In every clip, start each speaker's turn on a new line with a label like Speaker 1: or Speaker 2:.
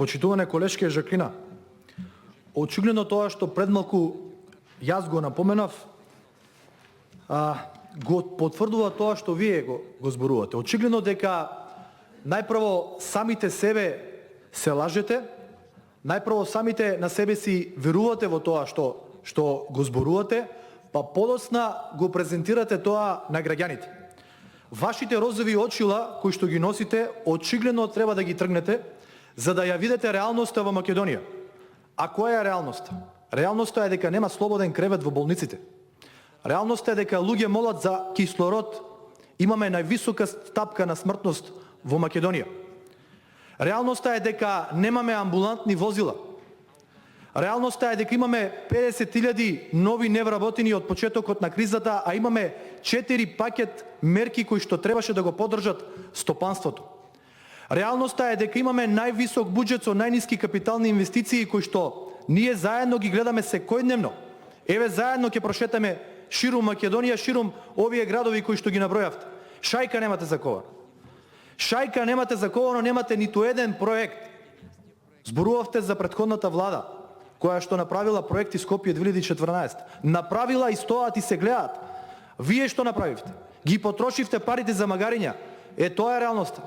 Speaker 1: Почитуване колешке Жаклина, очигледно тоа што пред малку јас го напоменав, го потврдува тоа што вие го зборувате. Очигледно дека најпрво самите себе се лажете, најпрво самите на себе си верувате во тоа што го зборувате, па подоцна го презентирате тоа на граѓаните. Вашите розови очила кои што ги носите, очигледно треба да ги тргнете, за да ја видите реалноста во Македонија. А која е реалноста? Реалноста е дека нема слободен кревет во болниците. Реалноста е дека луѓе молат за кислород, имаме највисока стапка на смртност во Македонија. Реалноста е дека немаме амбулантни возила. Реалноста е дека имаме 50.000 нови невработени од почетокот на кризата, а имаме 4 пакет мерки кои што требаше да го поддржат стопанството. Реалноста е дека имаме највисок буџет со најниски капитални инвестиции кои што ние заедно ги гледаме секојдневно. Еве заедно ќе прошетаме ширум Македонија, ширум овие градови кои што ги набројавте. Шајка немате заковано. Шајка немате заковано, немате ниту еден проект. Зборувавте за претходната влада, која што направила проекти Скопје 2014. Направила и стоат и се гледаат. Вие што направивте? Ги потрошивте парите за магариња. Тоа е реалноста.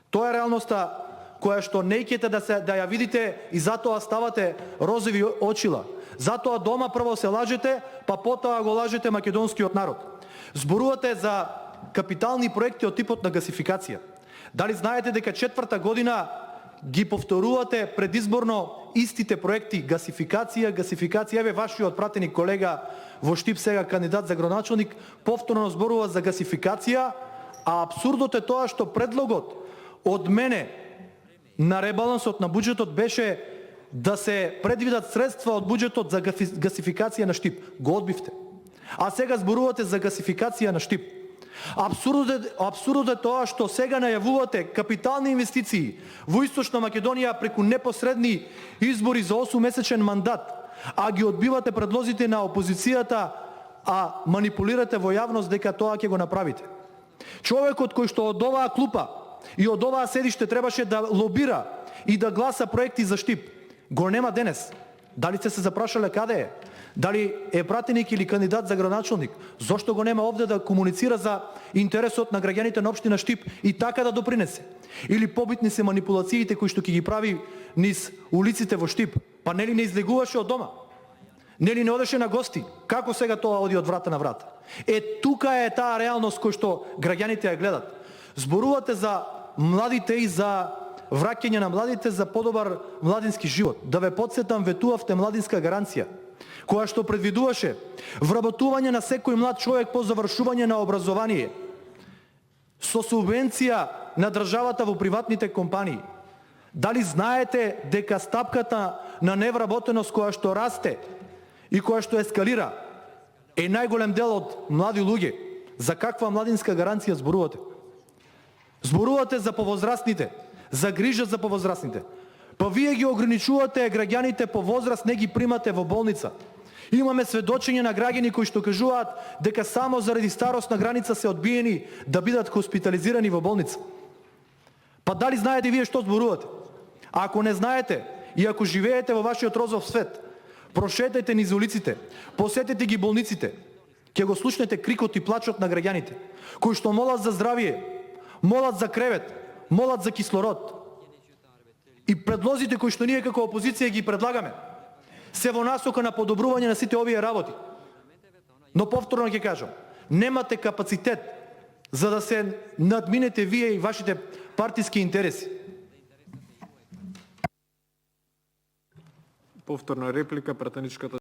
Speaker 1: Тоа е реалноста која што не икете да ја видите и затоа ставате розови очила. Затоа дома прво се лажете, па потоа го лажете македонскиот народ. Зборувате за капитални проекти од типот на гасификација. Дали знаете дека четврта година ги повторувате предизборно истите проекти гасификација? Еве вашиот пратеник колега во Штип, сега кандидат за градоначалник, повторно зборува за гасификација, а апсурдот е тоа што предлогот од мене на ребалансот на буџетот беше да се предвидат средства од буџетот за гасификација на Штип. Го одбивте. А сега зборувате за гасификација на Штип. Апсурдот е тоа што сега најавувате капитални инвестиции во Источна Македонија преку непосредни избори за 8-месечен мандат, а ги одбивате предлозите на опозицијата, а манипулирате во јавност дека тоа ќе го направите. Човекот кој што од оваа клупа и од оваа седиште требаше да лобира и да гласа проекти за Штип, го нема денес. Дали сте се запрашале каде е? Дали е пратеник или кандидат за градоначалник? Зошто го нема овде да комуницира за интересот на граѓаните на општина Штип и така да допринесе? Или побитни се манипулациите кои што ќе ги прави низ улиците во Штип? Па нели не излегуваше од дома? Нели не одеше на гости? Како сега тоа оди од врата на врата? Тука е таа реалност која што граѓаните ја гледат. Зборувате за младите и за враќање на младите за подобар младински живот. Да ве подсетам, ветувавте младинска гаранција, која што предвидуваше вработување на секој млад човек по завршување на образование со субвенција на државата во приватните компании. Дали знаете дека стапката на невработеност која што расте и која што ескалира е најголем дел од млади луѓе? За каква младинска гаранција зборувате? Зборувате за повозрастните, за грижа за повозрастните. Па вие ги ограничувате граѓаните по возраст, не ги примате во болница. Имаме сведочење на граѓани кои што кажуваат дека само заради старосна граница се одбиени да бидат хоспитализирани во болница. Па дали знаете вие што зборувате? А ако не знаете и ако живеете во вашиот розов свет, прошетете низ улиците, посетете ги болниците, ќе го слушнете крикот и плачот на граѓаните, кои што молат за здравие, молат за кревет, молат за кислород. И предлозите кои што ние како опозиција ги предлагаме се во насока на подобрување на сите овие работи. Но повторно ќе кажам, немате капацитет за да се надминете вие и вашите партиски интереси.
Speaker 2: Повторна реплика, пратеничката